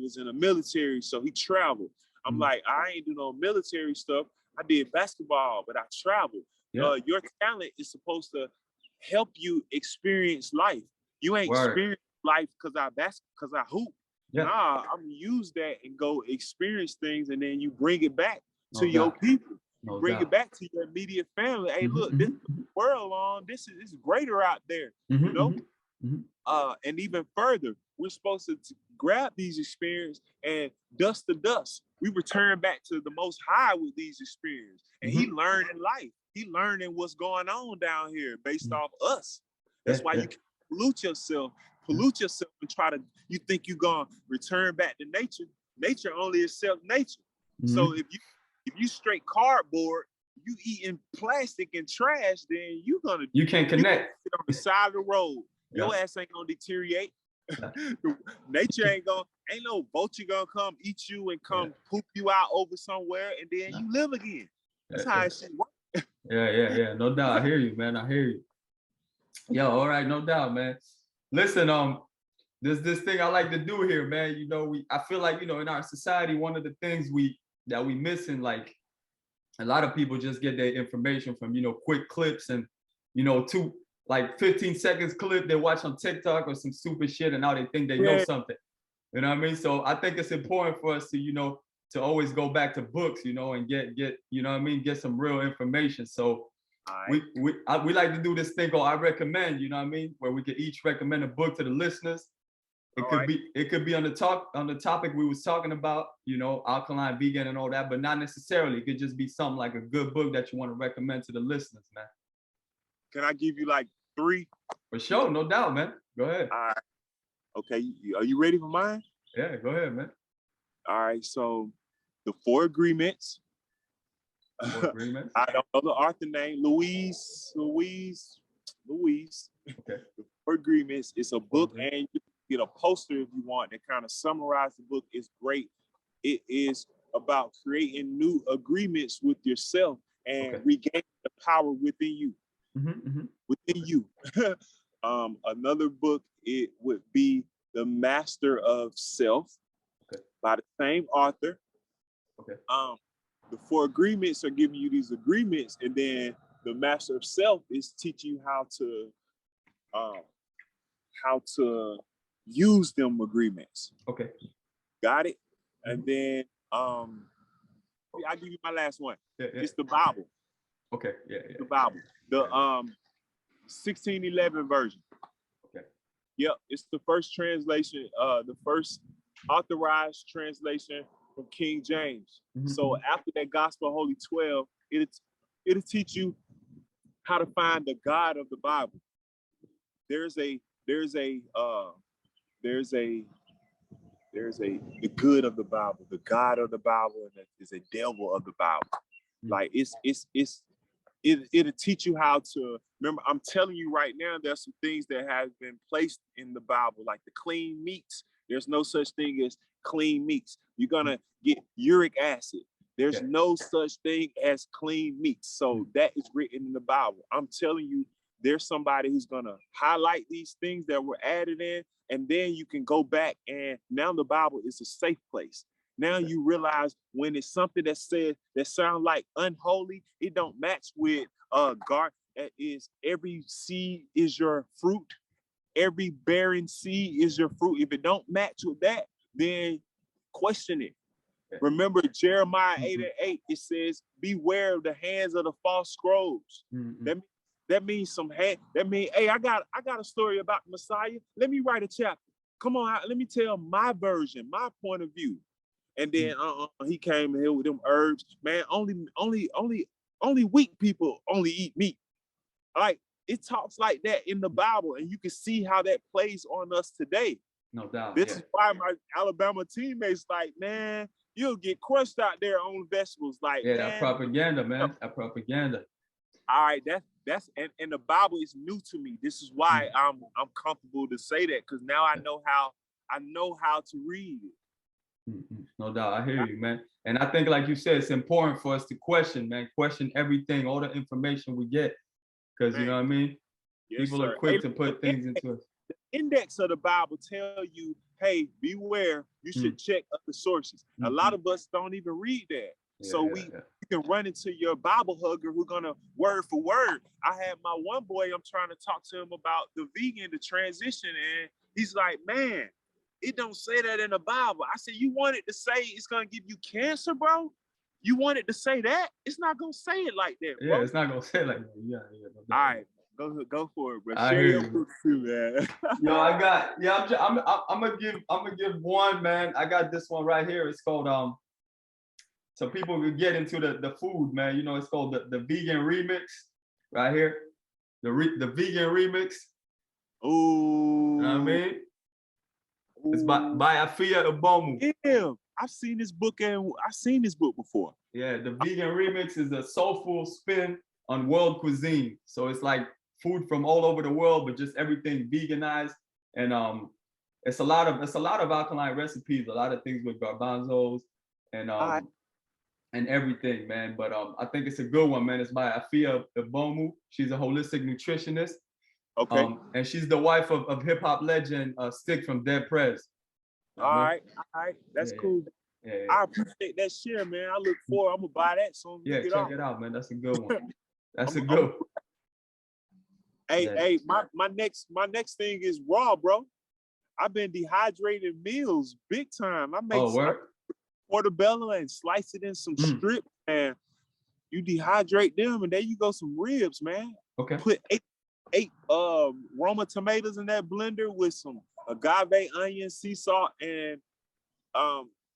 Speaker 2: was in the military, so he traveled. I'm like, I ain't do no military stuff. I did basketball, but I traveled. Your talent is supposed to help you experience life. You ain't experience life because I hoop. Nah, I'm use that and go experience things, and then you bring it back to your people.
Speaker 3: No
Speaker 2: bring
Speaker 3: doubt.
Speaker 2: it back to your immediate family. Hey, look, this world on this is greater out there, you know. And even further, we're supposed to grab these experiences and dust to dust. We return back to the Most High with these experiences, and He learned in life. He learned in what's going on down here based off us. That's why you can pollute yourself, and try to. You think you're gonna return back to nature? Nature only accepts nature. So if you straight cardboard, you eating plastic and trash, then you
Speaker 3: can't connect.
Speaker 2: sit on the side of the road. Your ass ain't gonna deteriorate. Nature ain't no vulture gonna come eat you and come poop you out over somewhere, and then you live again. That's how it should work.
Speaker 3: Yeah. No doubt. I hear you, man. I hear you. Yo, all right, no doubt, man. Listen, there's this thing I like to do here, man. You know, I feel like, you know, in our society, one of the things that we missing, like a lot of people just get their information from, you know, quick clips and, you know, 15 seconds clip they watch on TikTok or some stupid shit, and now they think they know something. You know what I mean? So I think it's important for us to, you know, to always go back to books, you know, and get you know what I mean, get some real information. So we like to do this thing called I Recommend, you know what I mean, where we could each recommend a book to the listeners. It could be on the topic we was talking about, you know, alkaline, vegan, and all that, but not necessarily. It could just be something like a good book that you want to recommend to the listeners, man.
Speaker 2: Can I give you like 3?
Speaker 3: For sure, no doubt, man. Go ahead.
Speaker 2: All right. Okay, are you ready for mine?
Speaker 3: Yeah, go ahead, man.
Speaker 2: All right, so the 4 Agreements. I don't know the author name. Louise.
Speaker 3: Okay.
Speaker 2: The 4 Agreements. It's a book, and you can get a poster if you want that kind of summarize the book. It's great. It is about creating new agreements with yourself and regaining the power within you. Within you. Another book, it would be The Master of Self by the same author. The 4 Agreements are giving you these agreements, and then The Master of Self is teaching you how to use them agreements. Okay. Got it? And then I'll give you my last one. It's the Bible.
Speaker 3: Okay.
Speaker 2: The Bible. The 1611 version. Okay. Yep, it's the first translation, the first authorized translation from King James. So after that Gospel Holy 12, it'll teach you how to find the God of the Bible. There's a the good of the Bible, the God of the Bible, and there's a devil of the Bible. Like it'll teach you how to remember. I'm telling you right now, there's some things that have been placed in the Bible, like the clean meats. There's no such thing as clean meats. You're gonna get uric acid. There's no such thing as clean meats. So that is written in the Bible. I'm telling you, there's somebody who's gonna highlight these things that were added in, and then you can go back, and now the Bible is a safe place. Now you realize when it's something that says that sounds like unholy, it don't match with God. That is, every seed is your fruit. Every barren seed is your fruit. If it don't match with that, then question it. Remember Jeremiah 8:8, it says, beware of the hands of the false scrolls. That means hey, I got a story about the Messiah. Let me write a chapter. Come on, let me tell my version, my point of view. And then he came here with them herbs. Man, only weak people only eat meat. Like, it talks like that in the Bible, and you can see how that plays on us today.
Speaker 3: No doubt.
Speaker 2: This is why my Alabama teammates like, man, you'll get crushed out there on vegetables. Like,
Speaker 3: that propaganda, man. That propaganda.
Speaker 2: All right, that's and the Bible is new to me. This is why I'm comfortable to say that, because now I know how to read it.
Speaker 3: No doubt. I hear you, man. And I think, like you said, it's important for us to question everything, all the information we get. Because, you know what I mean? Yes, people are quick to put things into us.
Speaker 2: The index of the Bible tell you, hey, beware, you should check other sources. A lot of us don't even read that. You can run into your Bible hugger who's gonna word for word. I had my one boy, I'm trying to talk to him about the vegan, the transition, and he's like, man, it don't say that in the Bible. I said, you want it to say it's gonna give you cancer, bro? You want it to say that? It's not gonna say it like that, bro.
Speaker 3: Yeah, it's not gonna say it like that. Yeah.
Speaker 2: All right, go for it, bro.
Speaker 3: I
Speaker 2: Share
Speaker 3: hear
Speaker 2: your
Speaker 3: you.
Speaker 2: books too, man.
Speaker 3: Yo, I'm gonna give one, man. I got this one right here. It's called so people can get into the food, man. You know, it's called the vegan remix right here. The vegan remix.
Speaker 2: Ooh.
Speaker 3: You know what I mean? It's by Afya Ibomu.
Speaker 2: Yeah, I've seen this book before.
Speaker 3: Yeah, the vegan remix is a soulful spin on world cuisine. So it's like food from all over the world, but just everything veganized. And it's a lot of alkaline recipes, a lot of things with garbanzos and everything, man. But I think it's a good one, man. It's by Afya Ibomu. She's a holistic nutritionist.
Speaker 2: Okay.
Speaker 3: And she's the wife of hip hop legend Stick from Dead Prez.
Speaker 2: All right. That's cool.
Speaker 3: Yeah.
Speaker 2: I appreciate that share, man. I look forward. I'm gonna buy that soon.
Speaker 3: Yeah, check it out, man. That's a good one. That's a good one.
Speaker 2: Hey, my next thing is raw, bro. I've been dehydrating meals big time. I make portobello and slice it in some strip, and you dehydrate them, and there you go, some ribs, man.
Speaker 3: Okay.
Speaker 2: Put eight Roma tomatoes in that blender with some agave, onion, sea salt, and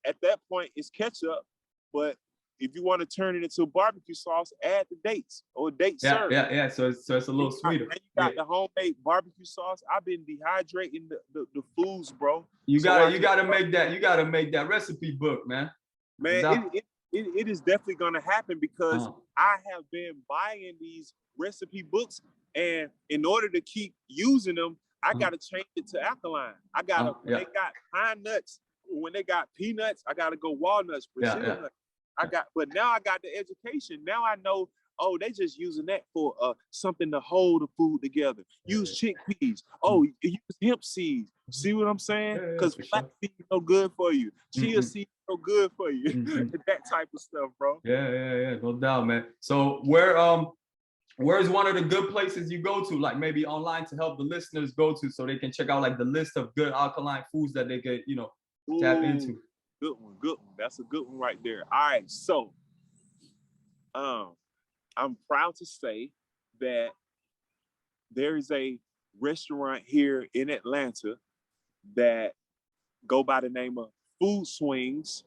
Speaker 2: at that point it's ketchup. But if you want to turn it into barbecue sauce, add the dates or date syrup.
Speaker 3: Yeah. So it's a little sweeter.
Speaker 2: And you got the homemade barbecue sauce. I've been dehydrating the foods, bro.
Speaker 3: You gotta make that recipe book, man.
Speaker 2: Man, it is definitely gonna happen because I have been buying these recipe books, and in order to keep using them, I gotta change it to alkaline. I gotta when they got pine nuts, when they got peanuts, I gotta go walnuts, Brazil nuts. But now I got the education. Now I know, they just using that for something to hold the food together. Use chickpeas. Use hemp seeds. See what I'm saying? Because flax seeds no good for you. Chia seeds no good for you. That type of stuff, bro.
Speaker 3: Yeah, no doubt, man. So where's one of the good places you go to, like maybe online, to help the listeners go to so they can check out like the list of good alkaline foods that they could, tap into?
Speaker 2: Good one. That's a good one right there. All right, so I'm proud to say that there is a restaurant here in Atlanta that go by the name of Food Swings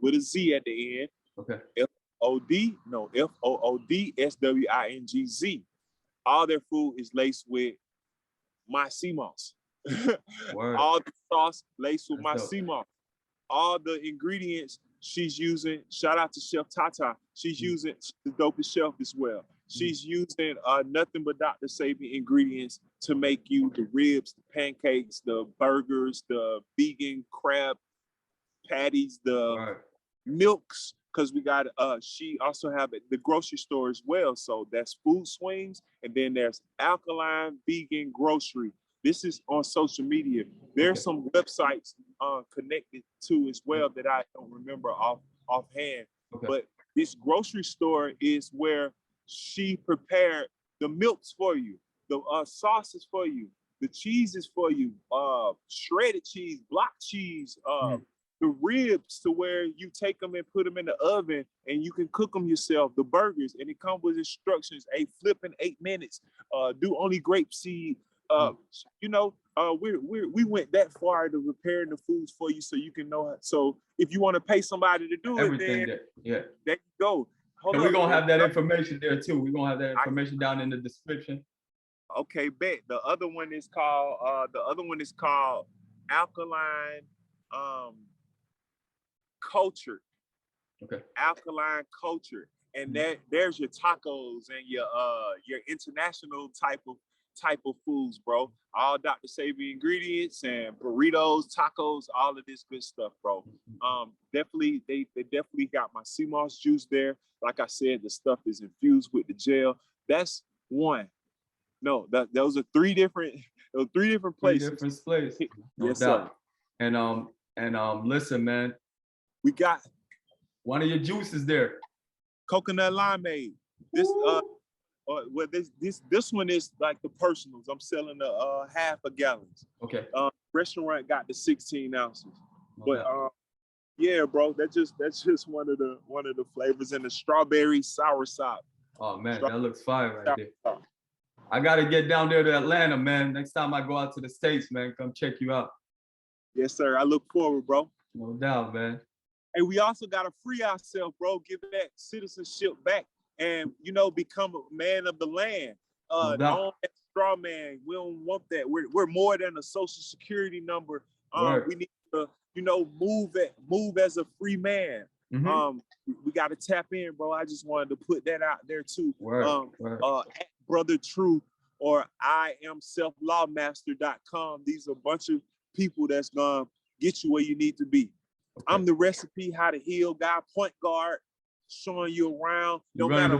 Speaker 2: with a Z at the end.
Speaker 3: Okay.
Speaker 2: FOODSWINGZ. All their food is laced with my sea moss. All the sauce laced with my sea moss. All the ingredients she's using, shout out to Chef Tata. She's using the dopest chef as well. She's using nothing but Dr. Sebi ingredients to make you the ribs, the pancakes, the burgers, the vegan crab patties, the milks, because we got she also have the grocery store as well. So that's Food Swings, and then there's Alkaline Vegan Grocery. This is on social media. There's some websites connected to as well that I don't remember offhand. But this grocery store is where she prepared the milks for you, the sauces for you, the cheeses for you, shredded cheese, block cheese, the ribs, to where you take them and put them in the oven and you can cook them yourself, the burgers, and it comes with instructions, flip in 8 minutes, do only grapeseed. We went that far to preparing the foods for you so you can know. So if you want to pay somebody to do
Speaker 3: everything,
Speaker 2: there you go.
Speaker 3: And we're gonna have that information there too. We're gonna have that information down in the description.
Speaker 2: Okay, bet. The other one is called Alkaline Culture.
Speaker 3: Okay.
Speaker 2: Alkaline Culture. And there's your tacos and your international type of foods, bro. All Dr. Sebi ingredients and burritos, tacos, all of this good stuff, bro. Definitely, they definitely got my sea moss juice there. Like I said, the stuff is infused with the gel. That's one. No, those are three different places.
Speaker 3: 3 different places.
Speaker 2: Yes, sir.
Speaker 3: And listen, man.
Speaker 2: We got
Speaker 3: one of your juices there.
Speaker 2: Coconut limeade. This this one is like the personals. I'm selling the half a gallons.
Speaker 3: Okay.
Speaker 2: Restaurant got the 16 ounces. But Yeah, bro. That's just one of the flavors, and the strawberry soursop.
Speaker 3: Oh man, that looks fire right there. I gotta get down there to Atlanta, man. Next time I go out to the States, man, come check you out.
Speaker 2: Yes, sir. I look forward, bro.
Speaker 3: No doubt, man.
Speaker 2: And we also gotta free ourselves, bro. Give that citizenship back, and become a man of the land.
Speaker 3: No doubt.
Speaker 2: Known as straw man. We don't want that. We're more than a social security number. We need to, move as a free man.
Speaker 3: Mm-hmm.
Speaker 2: We got to tap in, bro. I just wanted to put that out there too.
Speaker 3: Word.
Speaker 2: At Brother True or IamSelfLawmaster.com. These are a bunch of people that's gonna get you where you need to be. Okay. I'm the recipe how to heal guy, point guard, showing you around. No matter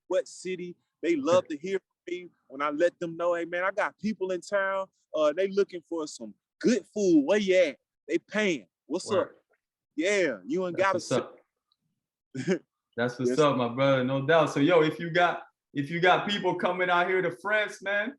Speaker 2: what city, they love to hear from me when I let them know, hey man, I got people in town. They looking for some good food. Where you at? They paying. What's up? Yeah, you ain't got to sit.
Speaker 3: That's what's up, my brother. No doubt. So yo, if you got people coming out here to France, man,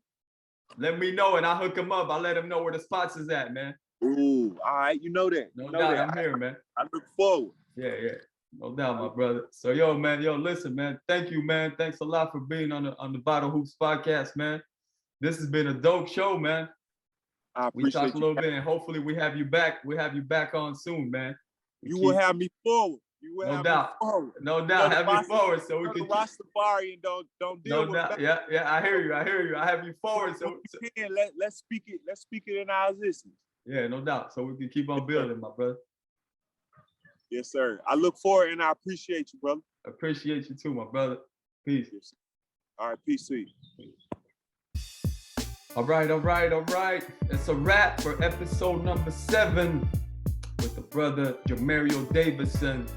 Speaker 3: let me know and I'll hook them up. I'll let them know where the spots is at, man.
Speaker 2: Ooh, all right. You know that.
Speaker 3: No doubt. I'm here, man.
Speaker 2: I look forward.
Speaker 3: Yeah. No doubt, my brother. So yo, man, listen, man. Thank you, man. Thanks a lot for being on the VITAL HOOPS podcast, man. This has been a dope show, man. We talked a little bit, and hopefully we have you back. We have you back on soon, man.
Speaker 2: You will have me forward.
Speaker 3: No doubt. No doubt. Have you forward so we can
Speaker 2: Rastafari and don't deal with
Speaker 3: that. Yeah. I hear you. I have you forward so
Speaker 2: let's speak it in our existence.
Speaker 3: Yeah, no doubt. So we can keep on building, my brother.
Speaker 2: Yes, sir. I look forward and I appreciate you, brother.
Speaker 3: Appreciate you too, my brother. Peace.
Speaker 2: Yes. All right, peace to you.
Speaker 3: All right. It's a wrap for episode number 7 with the brother Jermareo Davidson.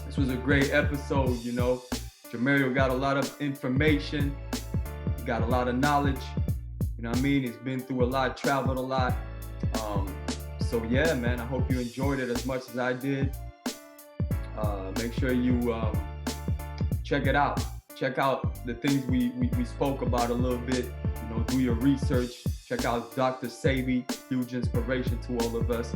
Speaker 3: This was a great episode, Jermareo got a lot of information. He got a lot of knowledge. You know what I mean? He's been through a lot, traveled a lot. So yeah, man, I hope you enjoyed it as much as I did. Make sure you check it out. Check out the things we spoke about a little bit. Do your research. Check out Dr. Sebi, huge inspiration to all of us.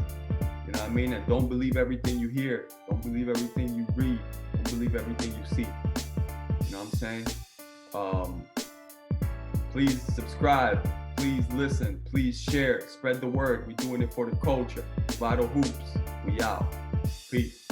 Speaker 3: You know what I mean? And don't believe everything you hear. Don't believe everything you read. Don't believe everything you see. You know what I'm saying? Please subscribe. Please listen. Please share. Spread the word. We're doing it for the culture. VITAL HOOPS. We out. Peace.